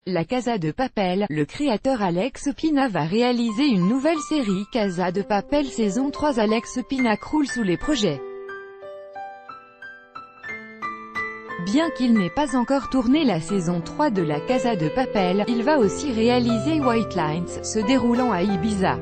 La Casa de Papel, le créateur Alex Pina va réaliser une nouvelle série Casa de Papel saison 3. Alex Pina croule sous les projets. Bien qu'il n'ait pas encore tourné la saison 3 de la Casa de Papel, il va aussi réaliser White Lines, se déroulant à Ibiza.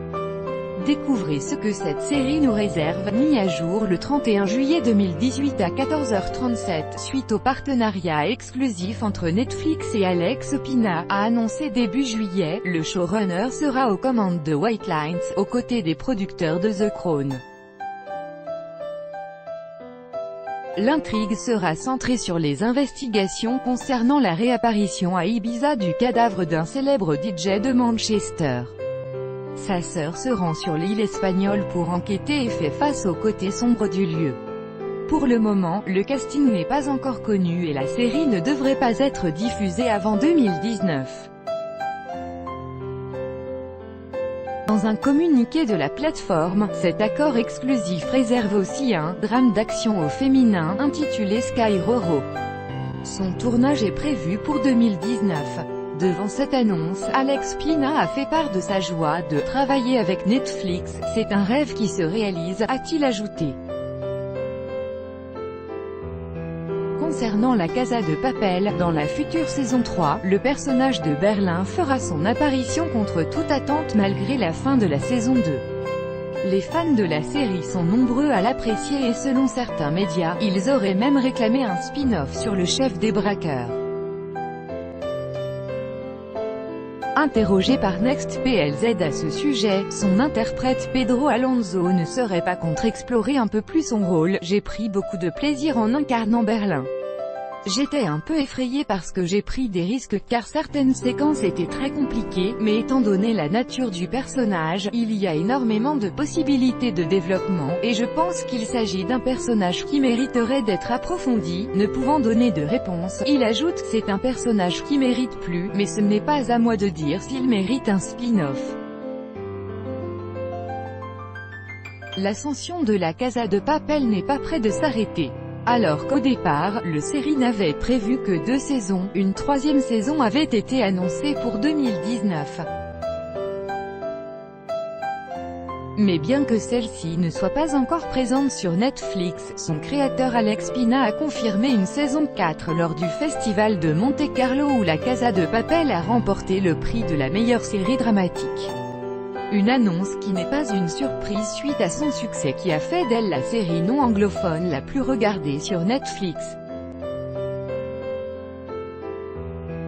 Découvrez ce que cette série nous réserve, mis à jour le 31 juillet 2018 à 14h37, suite au partenariat exclusif entre Netflix et Alex Pina, a annoncé début juillet. Le showrunner sera aux commandes de White Lines, aux côtés des producteurs de The Crown. L'intrigue sera centrée sur les investigations concernant la réapparition à Ibiza du cadavre d'un célèbre DJ de Manchester. Sa sœur se rend sur l'île espagnole pour enquêter et fait face au côté sombre du lieu. Pour le moment, le casting n'est pas encore connu et la série ne devrait pas être diffusée avant 2019. Dans un communiqué de la plateforme, cet accord exclusif réserve aussi un « drame d'action au féminin » intitulé Sky Roro. Son tournage est prévu pour 2019. Devant cette annonce, Alex Pina a fait part de sa joie de travailler avec Netflix. « C'est un rêve qui se réalise », a-t-il ajouté. Concernant la Casa de Papel, dans la future saison 3, le personnage de Berlin fera son apparition contre toute attente malgré la fin de la saison 2. Les fans de la série sont nombreux à l'apprécier et selon certains médias, ils auraient même réclamé un spin-off sur le chef des braqueurs. Interrogé par NextPLZ à ce sujet, son interprète Pedro Alonso ne serait pas contre explorer un peu plus son rôle. « J'ai pris beaucoup de plaisir en incarnant Berlin. J'étais un peu effrayé parce que j'ai pris des risques car certaines séquences étaient très compliquées, mais étant donné la nature du personnage, il y a énormément de possibilités de développement, et je pense qu'il s'agit d'un personnage qui mériterait d'être approfondi. » Ne pouvant donner de réponse, il ajoute « C'est un personnage qui mérite plus, mais ce n'est pas à moi de dire s'il mérite un spin-off. » L'ascension de la Casa de Papel n'est pas près de s'arrêter. Alors qu'au départ, le série n'avait prévu que 2 saisons, une 3e saison avait été annoncée pour 2019. Mais bien que celle-ci ne soit pas encore présente sur Netflix, son créateur Alex Pina a confirmé une saison 4 lors du festival de Monte-Carlo où la Casa de Papel a remporté le prix de la meilleure série dramatique. Une annonce qui n'est pas une surprise suite à son succès qui a fait d'elle la série non anglophone la plus regardée sur Netflix.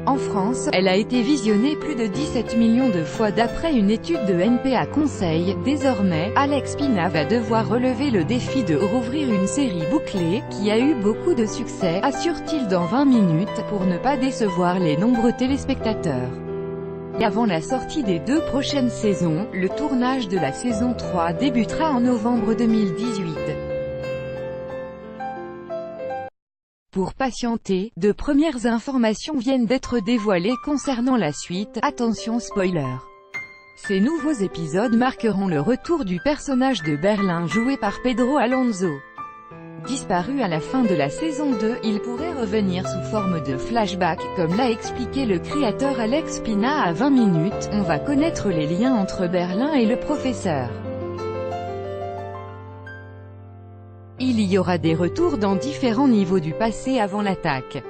En France, elle a été visionnée plus de 17 millions de fois d'après une étude de NPA Conseil. Désormais, Alex Pina va devoir relever le défi de rouvrir une série bouclée, qui a eu beaucoup de succès, assure-t-il dans 20 minutes, pour ne pas décevoir les nombreux téléspectateurs. Avant la sortie des 2 prochaines saisons, le tournage de la saison 3 débutera en novembre 2018. Pour patienter, de premières informations viennent d'être dévoilées concernant la suite. Attention spoiler. Ces nouveaux épisodes marqueront le retour du personnage de Berlin joué par Pedro Alonso. Disparu à la fin de la saison 2, il pourrait revenir sous forme de flashback, comme l'a expliqué le créateur Alex Pina à 20 minutes. On va connaître les liens entre Berlin et le professeur. Il y aura des retours dans différents niveaux du passé avant l'attaque.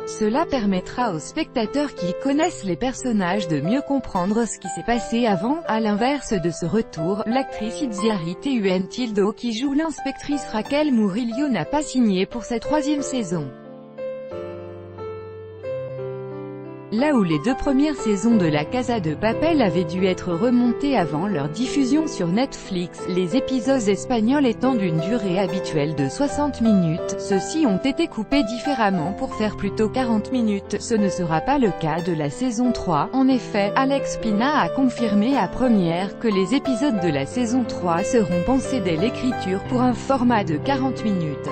Cela permettra aux spectateurs qui connaissent les personnages de mieux comprendre ce qui s'est passé avant. À l'inverse de ce retour, l'actrice Itziari Tildo qui joue l'inspectrice Raquel Murillo n'a pas signé pour sa 3e saison. Là où les 2 premières saisons de la Casa de Papel avaient dû être remontées avant leur diffusion sur Netflix, les épisodes espagnols étant d'une durée habituelle de 60 minutes, ceux-ci ont été coupés différemment pour faire plutôt 40 minutes. Ce ne sera pas le cas de la saison 3. En effet, Alex Pina a confirmé à Première que les épisodes de la saison 3 seront pensés dès l'écriture pour un format de 40 minutes.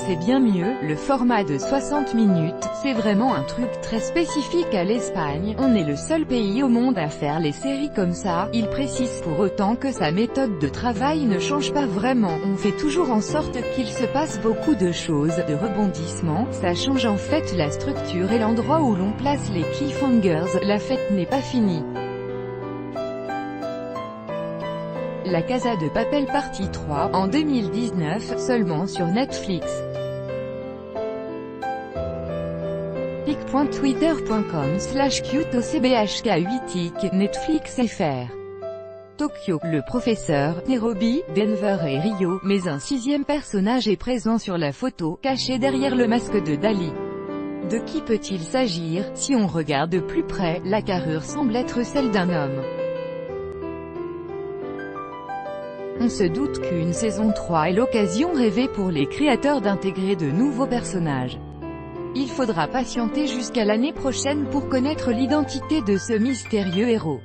c'est bien mieux, le format de 60 minutes, c'est vraiment un truc très spécifique à l'Espagne, on est le seul pays au monde à faire les séries comme ça. Il précise pour autant que sa méthode de travail ne change pas vraiment, on fait toujours en sorte qu'il se passe beaucoup de choses, de rebondissements, ça change en fait la structure et l'endroit où l'on place les cliffhangers, la fête n'est pas finie. La Casa de Papel partie 3, en 2019, seulement sur Netflix. pic.twitter.com/qtocbhk8ic, Netflix FR. Tokyo, le professeur, Nairobi, Denver et Rio, mais un sixième personnage est présent sur la photo, caché derrière le masque de Dali. De qui peut-il s'agir? Si on regarde de plus près, la carrure semble être celle d'un homme. On se doute qu'une saison 3 est l'occasion rêvée pour les créateurs d'intégrer de nouveaux personnages. Il faudra patienter jusqu'à l'année prochaine pour connaître l'identité de ce mystérieux héros.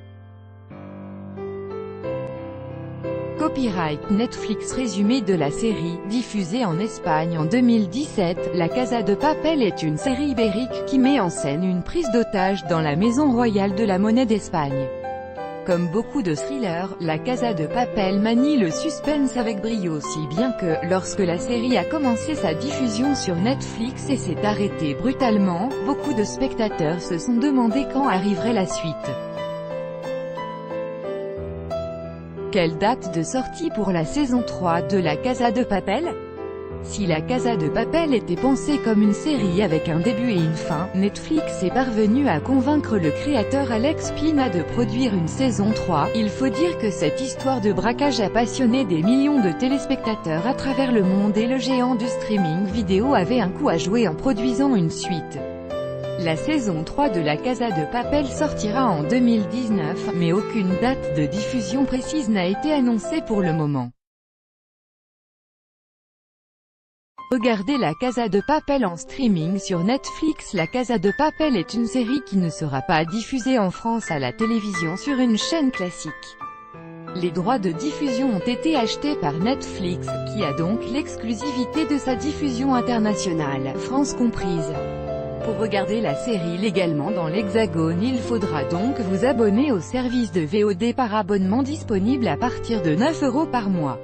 Copyright Netflix. Résumé de la série, diffusée en Espagne en 2017, La Casa de Papel est une série ibérique qui met en scène une prise d'otage dans la maison royale de la monnaie d'Espagne. Comme beaucoup de thrillers, La Casa de Papel manie le suspense avec brio, si bien que, lorsque la série a commencé sa diffusion sur Netflix et s'est arrêtée brutalement, beaucoup de spectateurs se sont demandé quand arriverait la suite. Quelle date de sortie pour la saison 3 de La Casa de Papel? Si La Casa de Papel était pensée comme une série avec un début et une fin, Netflix est parvenu à convaincre le créateur Alex Pina de produire une saison 3. Il faut dire que cette histoire de braquage a passionné des millions de téléspectateurs à travers le monde et le géant du streaming vidéo avait un coup à jouer en produisant une suite. La saison 3 de La Casa de Papel sortira en 2019, mais aucune date de diffusion précise n'a été annoncée pour le moment. Regardez La Casa de Papel en streaming sur Netflix. La Casa de Papel est une série qui ne sera pas diffusée en France à la télévision sur une chaîne classique. Les droits de diffusion ont été achetés par Netflix, qui a donc l'exclusivité de sa diffusion internationale, France comprise. Pour regarder la série légalement dans l'Hexagone, il faudra donc vous abonner au service de VOD par abonnement disponible à partir de 9 € par mois.